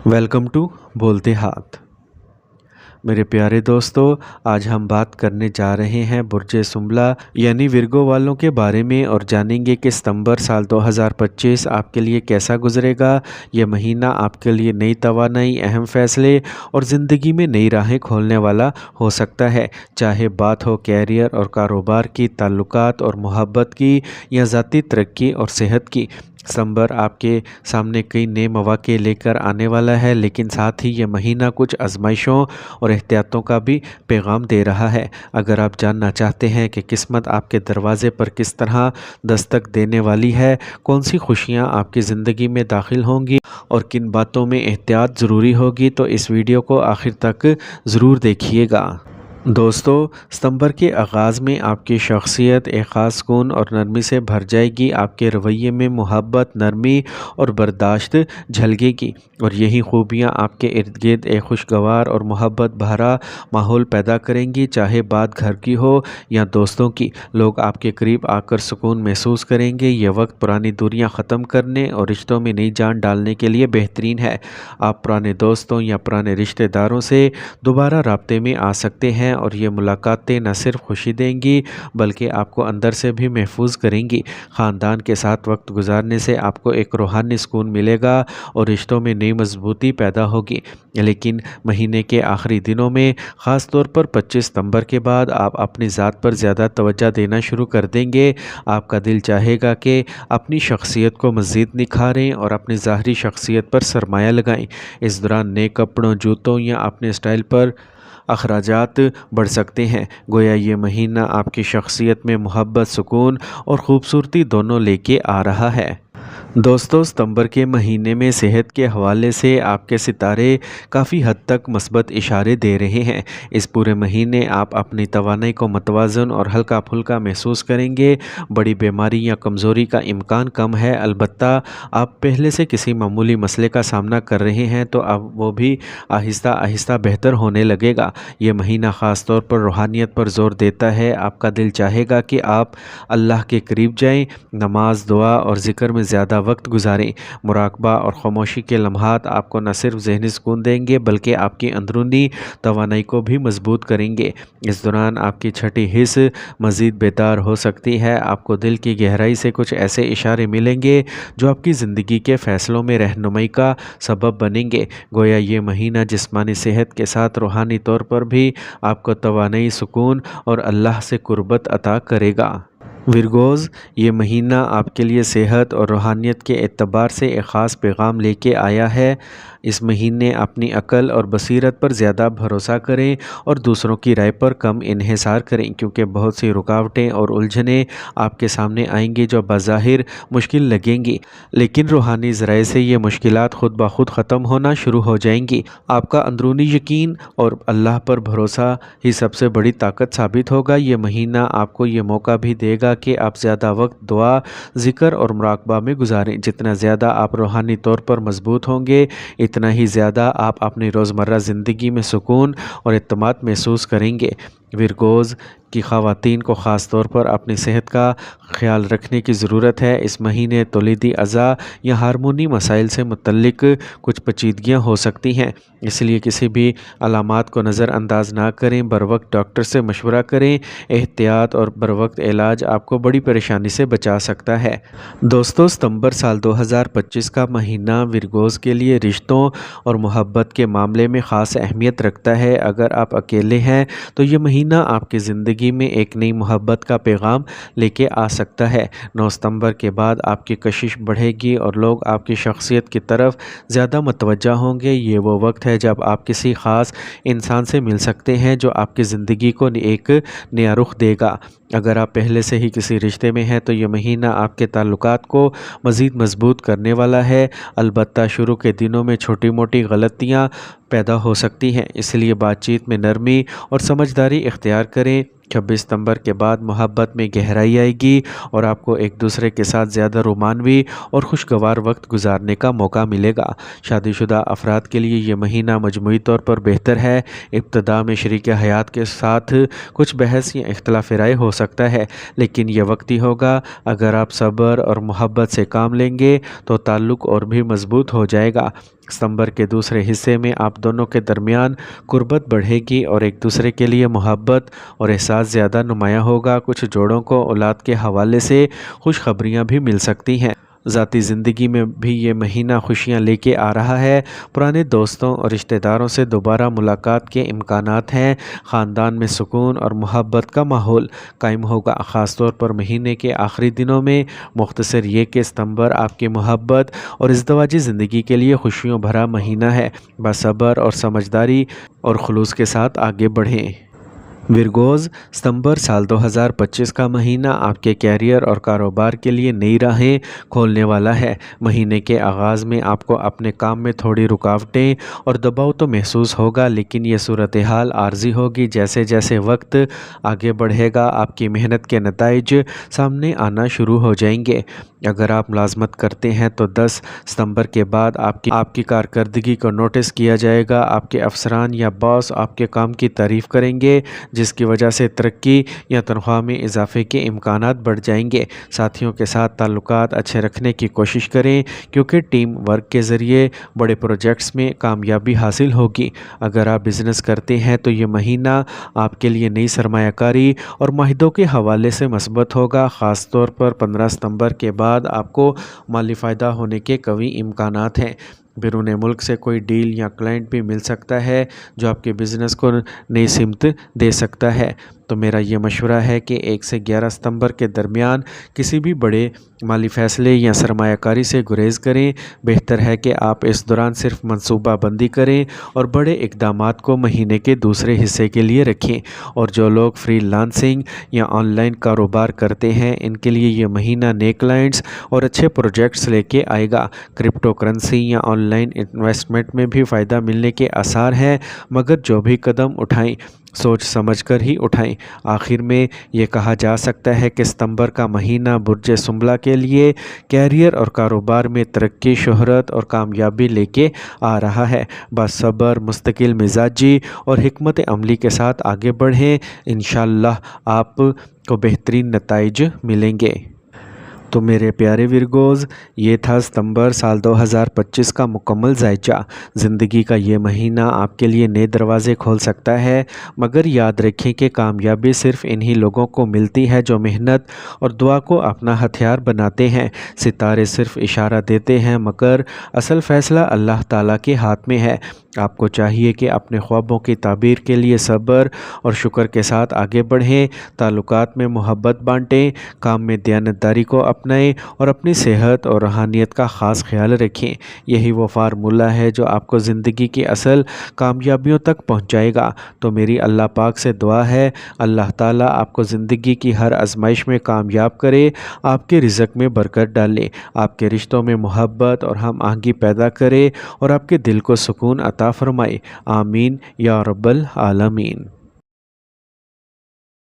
Welcome to बोलते हाथ। मेरे प्यारे दोस्तों, आज हम बात करने जा रहे हैं बुर्ज सुंबला यानी विर्गो वालों के बारे में और जानेंगे कि सितंबर साल 2025 आपके लिए कैसा गुजरेगा। यह महीना आपके लिए नई तवानाई, अहम फैसले और ज़िंदगी में नई राहें खोलने वाला हो सकता है। चाहे बात हो कैरियर और कारोबार की, ताल्लुकात और मोहब्बत की, या ज़ाती तरक्की और सेहत की। सितंबर आपके सामने कई नए मौके लेकर आने वाला है, लेकिन साथ ही यह महीना कुछ आजमाइशों और एहतियातों का भी पैगाम दे रहा है। अगर आप जानना चाहते हैं कि किस्मत आपके दरवाजे पर किस तरह दस्तक देने वाली है, कौन सी खुशियां आपकी ज़िंदगी में दाखिल होंगी और किन बातों में एहतियात ज़रूरी होगी, तो इस वीडियो को आखिर तक ज़रूर देखिएगा। दोस्तों, सितंबर के आगाज़ में आपकी शख्सियत एक ख़ास सुकून और नरमी से भर जाएगी। आपके रवैये में मोहब्बत, नरमी और बर्दाश्त झलकेगी और यही खूबियाँ आपके इर्द गिर्द एक खुशगवार और मोहब्बत भरा माहौल पैदा करेंगी। चाहे बात घर की हो या दोस्तों की, लोग आपके करीब आकर सुकून महसूस करेंगे। यह वक्त पुरानी दूरियां ख़त्म करने और रिश्तों में नई जान डालने के लिए बेहतरीन है। आप पुराने दोस्तों या पुराने रिश्तेदारों से दोबारा राब्ते में आ सकते हैं और ये मुलाकातें न सिर्फ खुशी देंगी बल्कि आपको अंदर से भी महफूज करेंगी। ख़ानदान के साथ वक्त गुजारने से आपको एक रूहानी सुकून मिलेगा और रिश्तों में नई मजबूती पैदा होगी। लेकिन महीने के आखिरी दिनों में, ख़ास तौर पर 25 सितंबर के बाद, आप अपनी ज़ात पर ज़्यादा तवज्जो देना शुरू कर देंगे। आपका दिल चाहेगा कि अपनी शख्सियत को मज़ीद निखारें और अपनी ज़ाहरी शख्सियत पर सरमाया लगाएं। इस दौरान नए कपड़ों, जूतों या अपने स्टाइल पर अखराजात बढ़ सकते हैं। गोया ये महीना आपकी शख्सियत में मोहब्बत, सुकून और ख़ूबसूरती दोनों लेके आ रहा है। दोस्तों, सितंबर के महीने में सेहत के हवाले से आपके सितारे काफ़ी हद तक मस्बत इशारे दे रहे हैं। इस पूरे महीने आप अपनी तवानाई को मतवाज़न और हल्का फुल्का महसूस करेंगे। बड़ी बीमारी या कमज़ोरी का इम्कान कम है। अलबत्ता आप पहले से किसी मामूली मसले का सामना कर रहे हैं तो अब वो भी आहिस्ता आहिस्ता बेहतर होने लगेगा। ये महीना ख़ास तौर पर रूहानियत पर ज़ोर देता है। आपका दिल चाहेगा कि आप अल्लाह के करीब जाएं, नमाज, दुआ और ज़िक्र में ज़्यादा वक्त गुजारें। मुराकबा और खामोशी के लम्हात आपको न सिर्फ ज़हनी सुकून देंगे बल्कि आपकी अंदरूनी तवानाई को भी मजबूत करेंगे। इस दौरान आपकी छठी हिस्स मज़ीद बेदार हो सकती है। आपको दिल की गहराई से कुछ ऐसे इशारे मिलेंगे जो आपकी ज़िंदगी के फ़ैसलों में रहनुमाई का सबब बनेंगे। गोया ये महीना जिस्मानी सेहत के साथ रूहानी तौर पर भी आपको तवानाई, सुकून और अल्लाह से कुर्बत अता करेगा। विरगोज़, ये महीना आपके लिए सेहत और रूहानियत के एतबार से एक ख़ास पैगाम लेके आया है। इस महीने अपनी अक्ल और बसीरत पर ज़्यादा भरोसा करें और दूसरों की राय पर कम इन्हिसार करें, क्योंकि बहुत सी रुकावटें और उलझनें आपके सामने आएंगी जो बज़ाहिर मुश्किल लगेंगी, लेकिन रूहानी ज़राए से ये मुश्किलात खुद ब खुद ख़त्म होना शुरू हो जाएंगी। आपका अंदरूनी यकीन और अल्लाह पर भरोसा ही सबसे बड़ी ताकत साबित होगा। ये महीना आपको ये मौका भी देगा कि आप ज़्यादा वक्त दुआ, ज़िक्र और मुराकबा में गुजारें। जितना ज़्यादा आप रूहानी तौर पर मजबूत होंगे, इतना ही ज़्यादा आप अपनी रोज़मर्रा ज़िंदगी में सुकून और इत्मीनान महसूस करेंगे। विरगोज़ की ख़वातीन को ख़ास तौर पर अपनी सेहत का ख्याल रखने की ज़रूरत है। इस महीने तौलीदी अज़ा या हार्मोनी मसाइल से मुतल्लिक कुछ पेचीदगियाँ हो सकती हैं, इसलिए किसी भी अलामात को नज़रअंदाज ना करें। बर वक्त डॉक्टर से मशवरा करें। एहतियात और बर वक्त इलाज आपको बड़ी परेशानी से बचा सकता है। दोस्तों, सितंबर साल 2025 का महीना विरगोज़ के लिए रिश्तों और मोहब्बत के मामले में ख़ास अहमियत रखता है। अगर आप अकेले हैं तो ये महीना आपकी ज़िंदगी में एक नई मोहब्बत का पैगाम लेके आ सकता है। 9 सितंबर के बाद आपकी कशिश बढ़ेगी और लोग आपकी शख्सियत की तरफ ज़्यादा मतवज्जा होंगे। ये वो वक्त है जब आप किसी ख़ास इंसान से मिल सकते हैं जो आपकी ज़िंदगी को एक नया रुख देगा। अगर आप पहले से ही किसी रिश्ते में हैं तो ये महीना आपके ताल्लुकात को मज़ीद मजबूत करने वाला है। अलबत्ता शुरू के दिनों में छोटी मोटी गलतियाँ पैदा हो सकती हैं, इसलिए बातचीत में नरमी और समझदारी इख्तियार करें। 26 ستمبر کے بعد محبت میں گہرائی آئے گی اور آپ کو ایک دوسرے کے ساتھ زیادہ رومانوی اور خوشگوار وقت گزارنے کا موقع ملے گا۔ شادی شدہ افراد کے لیے یہ مہینہ مجموعی طور پر بہتر ہے۔ ابتدا میں شریک حیات کے ساتھ کچھ بحث یا اختلاف رائے ہو سکتا ہے، لیکن یہ وقتی ہوگا۔ اگر آپ صبر اور محبت سے کام لیں گے تو تعلق اور بھی مضبوط ہو جائے گا۔ ستمبر کے دوسرے حصے میں آپ دونوں کے درمیان قربت بڑھے گی اور ایک دوسرے کے لیے محبت اور احساس زیادہ نمایاں ہوگا۔ کچھ جوڑوں کو اولاد کے حوالے سے خوشخبریاں بھی مل سکتی ہیں۔ ذاتی زندگی میں بھی یہ مہینہ خوشیاں لے کے آ رہا ہے۔ پرانے دوستوں اور رشتہ داروں سے دوبارہ ملاقات کے امکانات ہیں۔ خاندان میں سکون اور محبت کا ماحول قائم ہوگا، خاص طور پر مہینے کے آخری دنوں میں۔ مختصر یہ کہ ستمبر آپ کی محبت اور ازدواجی زندگی کے لیے خوشیوں بھرا مہینہ ہے۔ بس صبر اور سمجھداری اور خلوص کے ساتھ آگے بڑھیں۔ ورگوز، ستمبر سال 2025 کا مہینہ آپ کے کیریئر اور کاروبار کے لیے نئی راہیں کھولنے والا ہے۔ مہینے کے آغاز میں آپ کو اپنے کام میں تھوڑی رکاوٹیں اور دباؤ تو محسوس ہوگا، لیکن یہ صورتحال عارضی ہوگی۔ جیسے جیسے وقت آگے بڑھے گا آپ کی محنت کے نتائج سامنے آنا شروع ہو جائیں گے۔ اگر آپ ملازمت کرتے ہیں تو 10 ستمبر کے بعد آپ کی کارکردگی کو نوٹس کیا جائے گا۔ آپ کے افسران یا باس آپ کے کام کی تعریف کریں گے، جس کی وجہ سے ترقی یا تنخواہ میں اضافے کے امکانات بڑھ جائیں گے۔ ساتھیوں کے ساتھ تعلقات اچھے رکھنے کی کوشش کریں، کیونکہ ٹیم ورک کے ذریعے بڑے پروجیکٹس میں کامیابی حاصل ہوگی۔ اگر آپ بزنس کرتے ہیں تو یہ مہینہ آپ کے لیے نئی سرمایہ کاری اور معاہدوں کے حوالے سے مثبت ہوگا، خاص طور پر 15 ستمبر کے بعد آپ کو مالی فائدہ ہونے کے قوی امکانات ہیں۔ بیرون ملک سے کوئی ڈیل یا کلائنٹ بھی مل سکتا ہے جو آپ کے بزنس کو نئی سمت دے سکتا ہے۔ تو میرا یہ مشورہ ہے کہ 1 سے 11 ستمبر کے درمیان کسی بھی بڑے مالی فیصلے یا سرمایہ کاری سے گریز کریں۔ بہتر ہے کہ آپ اس دوران صرف منصوبہ بندی کریں اور بڑے اقدامات کو مہینے کے دوسرے حصے کے لیے رکھیں۔ اور جو لوگ فری لانسنگ یا آن لائن کاروبار کرتے ہیں، ان کے لیے یہ مہینہ نئے کلائنٹس اور اچھے پروجیکٹس لے کے آئے گا۔ کرپٹو کرنسی یا آن لائن انویسٹمنٹ میں بھی فائدہ ملنے کے آثار ہیں، مگر جو بھی قدم اٹھائیں سوچ سمجھ کر ہی اٹھائیں۔ آخر میں یہ کہا جا سکتا ہے کہ ستمبر کا مہینہ برج سنبلہ کے لیے کیریئر اور کاروبار میں ترقی، شہرت اور کامیابی لے کے آ رہا ہے۔ بس صبر، مستقل مزاجی اور حکمت عملی کے ساتھ آگے بڑھیں، انشاءاللہ آپ کو بہترین نتائج ملیں گے۔ تو میرے پیارے ورگوز، یہ تھا ستمبر سال 2025 کا مکمل جائزہ۔ زندگی کا یہ مہینہ آپ کے لیے نئے دروازے کھول سکتا ہے، مگر یاد رکھیں کہ کامیابی صرف انہی لوگوں کو ملتی ہے جو محنت اور دعا کو اپنا ہتھیار بناتے ہیں۔ ستارے صرف اشارہ دیتے ہیں، مگر اصل فیصلہ اللہ تعالیٰ کے ہاتھ میں ہے۔ آپ کو چاہیے کہ اپنے خوابوں کی تعبیر کے لیے صبر اور شکر کے ساتھ آگے بڑھیں، تعلقات میں محبت بانٹیں، کام میں دیانتداری کو اپنائیں اور اپنی صحت اور روحانیت کا خاص خیال رکھیں۔ یہی وہ فارمولہ ہے جو آپ کو زندگی کی اصل کامیابیوں تک پہنچائے گا۔ تو میری اللہ پاک سے دعا ہے، اللہ تعالیٰ آپ کو زندگی کی ہر آزمائش میں کامیاب کرے، آپ کے رزق میں برکت ڈالے، آپ کے رشتوں میں محبت اور ہم آہنگی پیدا کرے اور آپ کے دل کو سکون عطا فرمائے۔ آمین یا رب العالمین۔